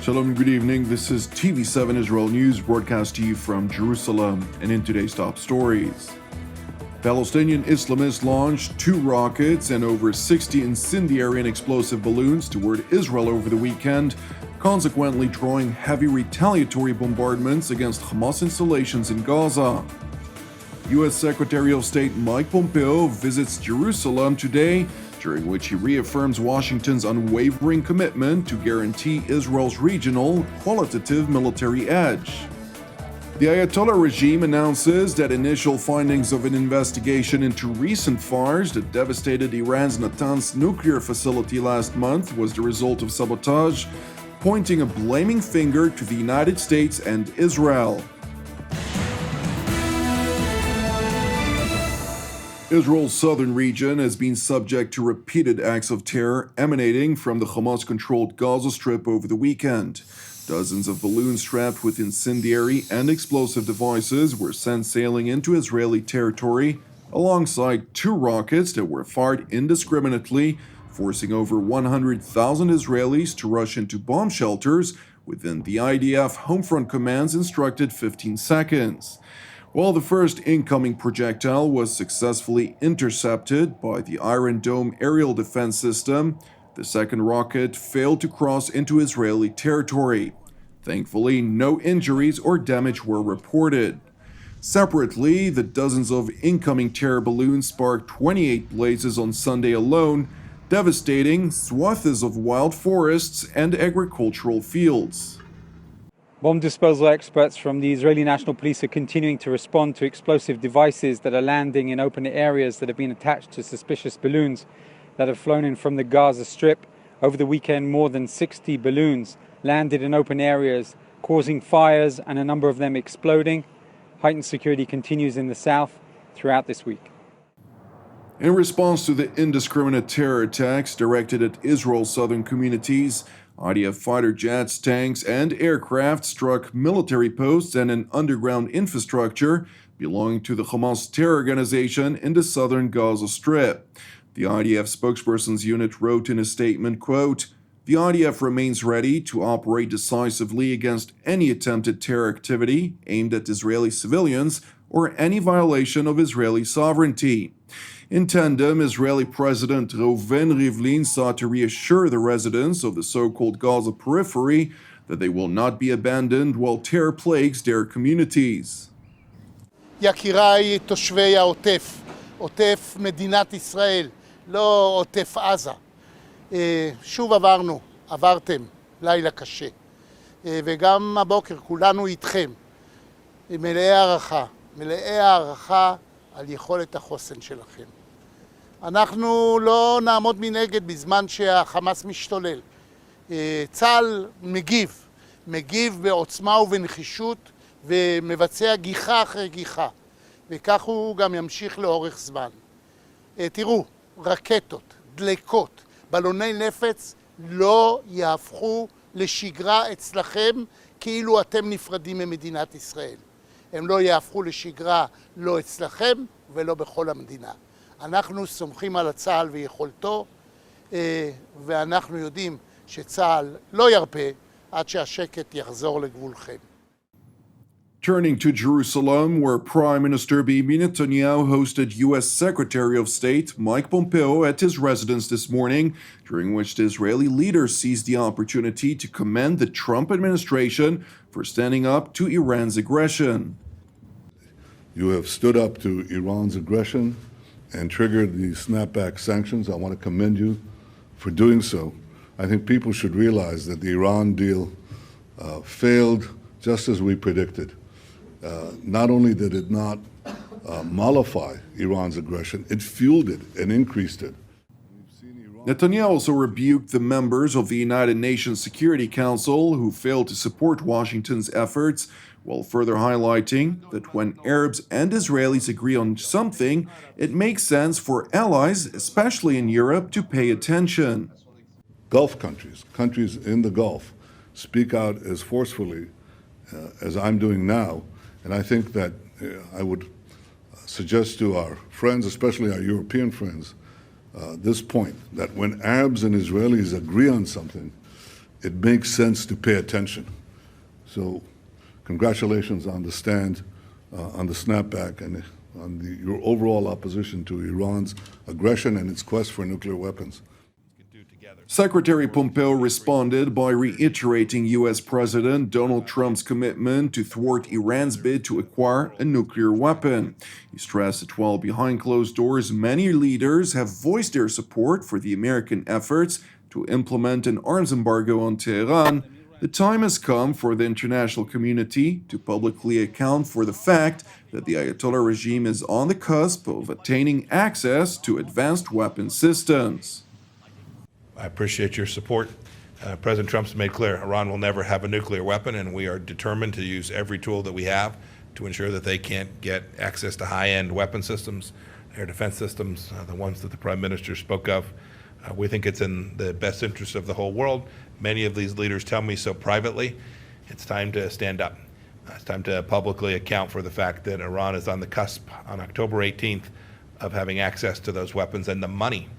Shalom, good evening. This is TV7 Israel News, broadcast to you from Jerusalem. And in today's top stories, Palestinian Islamists launched 2 rockets and over 60 incendiary and explosive balloons toward Israel over the weekend, consequently drawing heavy retaliatory bombardments against Hamas installations in Gaza. U.S. Secretary of State Mike Pompeo visits Jerusalem today, during which he reaffirms Washington's unwavering commitment to guarantee Israel's regional, qualitative military edge. The Ayatollah regime announces that initial findings of an investigation into recent fires that devastated Iran's Natanz nuclear facility last month was the result of sabotage, pointing a blaming finger to the United States and Israel. Israel's southern region has been subject to repeated acts of terror emanating from the Hamas-controlled Gaza Strip over the weekend. Dozens of balloons strapped with incendiary and explosive devices were sent sailing into Israeli territory, alongside 2 rockets that were fired indiscriminately, forcing over 100,000 Israelis to rush into bomb shelters within the IDF Homefront Command's instructed 15 seconds. While the first incoming projectile was successfully intercepted by the Iron Dome aerial defense system, the second rocket failed to cross into Israeli territory. Thankfully, no injuries or damage were reported. Separately, the dozens of incoming terror balloons sparked 28 blazes on Sunday alone, devastating swaths of wild forests and agricultural fields. Bomb disposal experts from the Israeli National Police are continuing to respond to explosive devices that are landing in open areas that have been attached to suspicious balloons that have flown in from the Gaza Strip. Over the weekend, more than 60 balloons landed in open areas, causing fires and a number of them exploding. Heightened security continues in the south throughout this week. In response to the indiscriminate terror attacks directed at Israel's southern communities, IDF fighter jets, tanks, and aircraft struck military posts and an underground infrastructure belonging to the Hamas terror organization in the southern Gaza Strip. The IDF spokesperson's unit wrote in a statement, quote, "The IDF remains ready to operate decisively against any attempted terror activity aimed at Israeli civilians or any violation of Israeli sovereignty." In tandem, Israeli President Reuven Rivlin sought to reassure the residents of the so-called Gaza periphery that they will not be abandoned while terror plagues their communities. יקיריי תושבי העוטף, עוטף מדינת ישראל, לא עוטף עזה. שוב עברתם לילה קשה. וגם הבוקר כולנו איתכם, מלאי הערכה על יכולת החוסן שלכם. אנחנו לא נעמוד מנגד בזמן שהחמאס משתולל. צה"ל מגיב בעוצמה ובנחישות ומבצע גיחה אחרי גיחה, וכך הוא גם ימשיך לאורך זמן. תראו, רקטות, דלקות, בלוני נפץ לא יהפכו לשגרה אצלכם כאילו אתם נפרדים ממדינת ישראל. הם לא יהפכו לשגרה לא אצלכם ולא בכל המדינה. אנחנו סומכים על הצה"ל ויכולתו, ואנחנו יודעים שצה"ל לא ירפה עד שהשקט יחזור לגבולכם. Turning to Jerusalem, where Prime Minister Benjamin Netanyahu hosted U.S. Secretary of State Mike Pompeo at his residence this morning, during which the Israeli leader seized the opportunity to commend the Trump administration for standing up to Iran's aggression. You have stood up to Iran's aggression and triggered the snapback sanctions. I want to commend you for doing so. I think people should realize that the Iran deal failed just as we predicted. Not only did it not mollify Iran's aggression, it fueled it and increased it. Netanyahu also rebuked the members of the United Nations Security Council who failed to support Washington's efforts, while further highlighting that when Arabs and Israelis agree on something, it makes sense for allies, especially in Europe, to pay attention. Gulf countries in the Gulf, speak out as forcefully as I'm doing now, and I think that I would suggest to our friends, especially our European friends, this point, that when Arabs and Israelis agree on something, it makes sense to pay attention. So congratulations on the stand, on the snapback, and on your overall opposition to Iran's aggression and its quest for nuclear weapons. Secretary Pompeo responded by reiterating U.S. President Donald Trump's commitment to thwart Iran's bid to acquire a nuclear weapon. He stressed that while behind closed doors, many leaders have voiced their support for the American efforts to implement an arms embargo on Tehran, the time has come for the international community to publicly account for the fact that the Ayatollah regime is on the cusp of attaining access to advanced weapon systems. I appreciate your support. President Trump's made clear Iran will never have a nuclear weapon, and we are determined to use every tool that we have to ensure that they can't get access to high-end weapon systems, air defense systems, the ones that the Prime Minister spoke of. We think it's in the best interest of the whole world. Many of these leaders tell me so privately. It's time to stand up. It's time to publicly account for the fact that Iran is on the cusp on October 18th of having access to those weapons and the money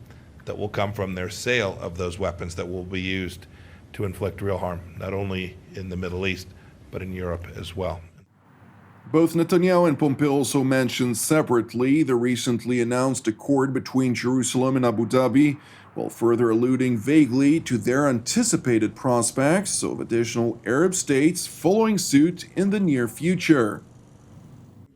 that will come from their sale of those weapons that will be used to inflict real harm, not only in the Middle East, but in Europe as well. Both Netanyahu and Pompeo also mentioned separately the recently announced accord between Jerusalem and Abu Dhabi, while further alluding vaguely to their anticipated prospects of additional Arab states following suit in the near future.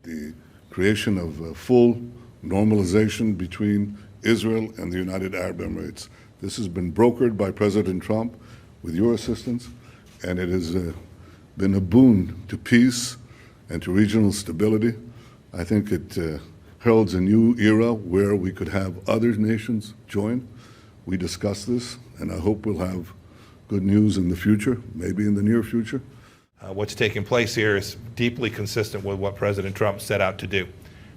The creation of full normalization between Israel and the United Arab Emirates. This has been brokered by President Trump with your assistance, and it has been a boon to peace and to regional stability. I think it heralds a new era where we could have other nations join. We discussed this, and I hope we'll have good news in the future, maybe in the near future. What's taking place here is deeply consistent with what President Trump set out to do.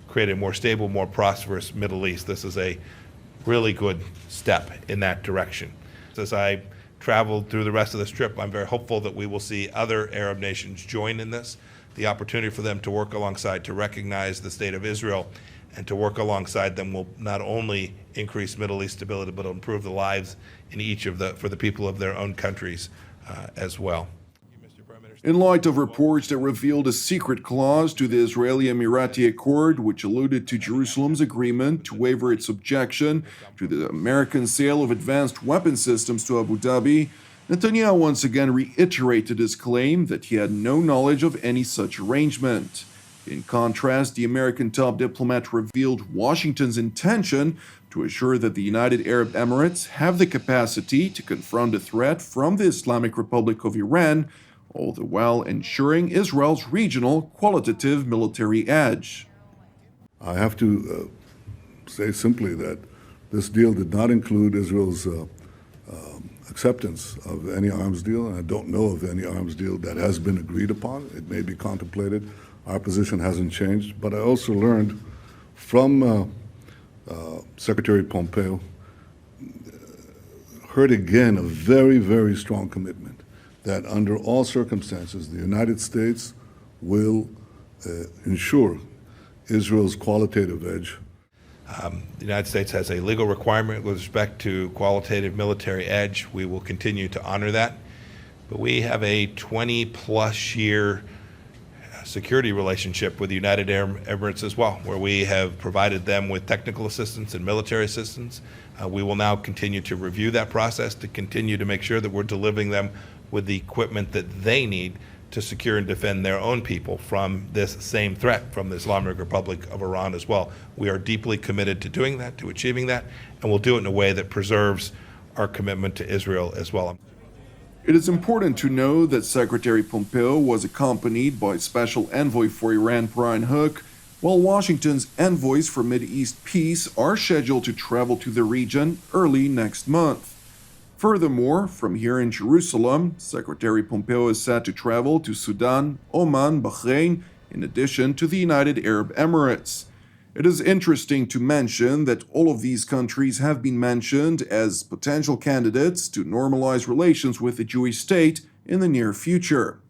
Create a more stable, more prosperous Middle East. This is a really good step in that direction. As I traveled through the rest of this trip, I'm very hopeful that we will see other Arab nations join in this. The opportunity for them to work alongside, to recognize the state of Israel, and to work alongside them will not only increase Middle East stability, but improve the lives in for the people of their own countries as well. In light of reports that revealed a secret clause to the Israeli-Emirati Accord, which alluded to Jerusalem's agreement to waiver its objection to the American sale of advanced weapon systems to Abu Dhabi, Netanyahu once again reiterated his claim that he had no knowledge of any such arrangement. In contrast, the American top diplomat revealed Washington's intention to assure that the United Arab Emirates have the capacity to confront a threat from the Islamic Republic of Iran, all the while ensuring Israel's regional qualitative military edge. I have to say simply that this deal did not include Israel's acceptance of any arms deal, and I don't know of any arms deal that has been agreed upon. It may be contemplated. Our position hasn't changed, but I also learned from Secretary Pompeo, heard again a very, very strong commitment that under all circumstances, the United States will ensure Israel's qualitative edge. The United States has a legal requirement with respect to qualitative military edge. We will continue to honor that. But we have a 20-plus year security relationship with the United Arab Emirates as well, where we have provided them with technical assistance and military assistance. We will now continue to review that process to continue to make sure that we're delivering them with the equipment that they need to secure and defend their own people from this same threat from the Islamic Republic of Iran as well. We are deeply committed to doing that, to achieving that, and we'll do it in a way that preserves our commitment to Israel as well. It is important to know that Secretary Pompeo was accompanied by Special Envoy for Iran Brian Hook, while Washington's envoys for Mideast peace are scheduled to travel to the region early next month. Furthermore, from here in Jerusalem, Secretary Pompeo is set to travel to Sudan, Oman, Bahrain, in addition to the United Arab Emirates. It is interesting to mention that all of these countries have been mentioned as potential candidates to normalize relations with the Jewish state in the near future.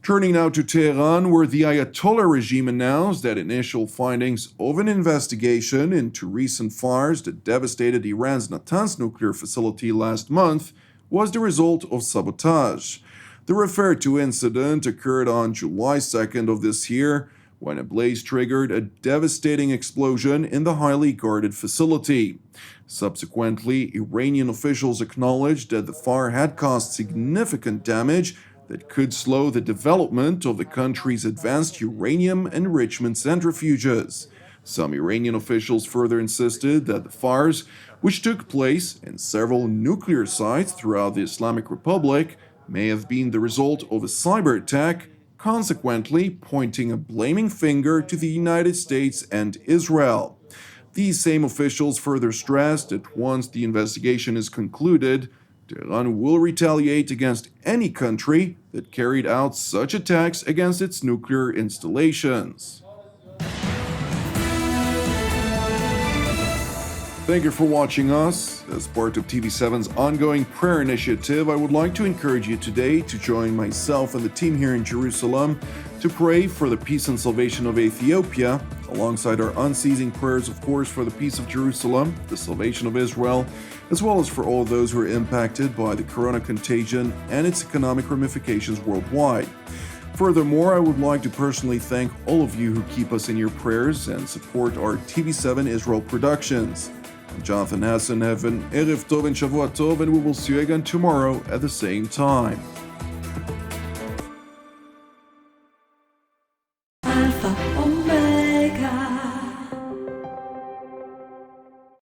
Turning now to Tehran, where the Ayatollah regime announced that initial findings of an investigation into recent fires that devastated Iran's Natanz nuclear facility last month was the result of sabotage. The referred to incident occurred on July 2nd of this year, when a blaze triggered a devastating explosion in the highly guarded facility. Subsequently, Iranian officials acknowledged that the fire had caused significant damage that could slow the development of the country's advanced uranium enrichment centrifuges. Some Iranian officials further insisted that the fires, which took place in several nuclear sites throughout the Islamic Republic, may have been the result of a cyber attack, consequently pointing a blaming finger to the United States and Israel. These same officials further stressed that once the investigation is concluded, Tehran will retaliate against any country that carried out such attacks against its nuclear installations. Thank you for watching us. As part of TV7's ongoing prayer initiative, I would like to encourage you today to join myself and the team here in Jerusalem to pray for the peace and salvation of Ethiopia, alongside our unceasing prayers, of course, for the peace of Jerusalem, the salvation of Israel, as well as for all those who are impacted by the corona contagion and its economic ramifications worldwide. Furthermore, I would like to personally thank all of you who keep us in your prayers and support our TV7 Israel productions. I'm Jonathan Hassan. Have an Erev Tov and Shavua Tov, and we will see you again tomorrow at the same time.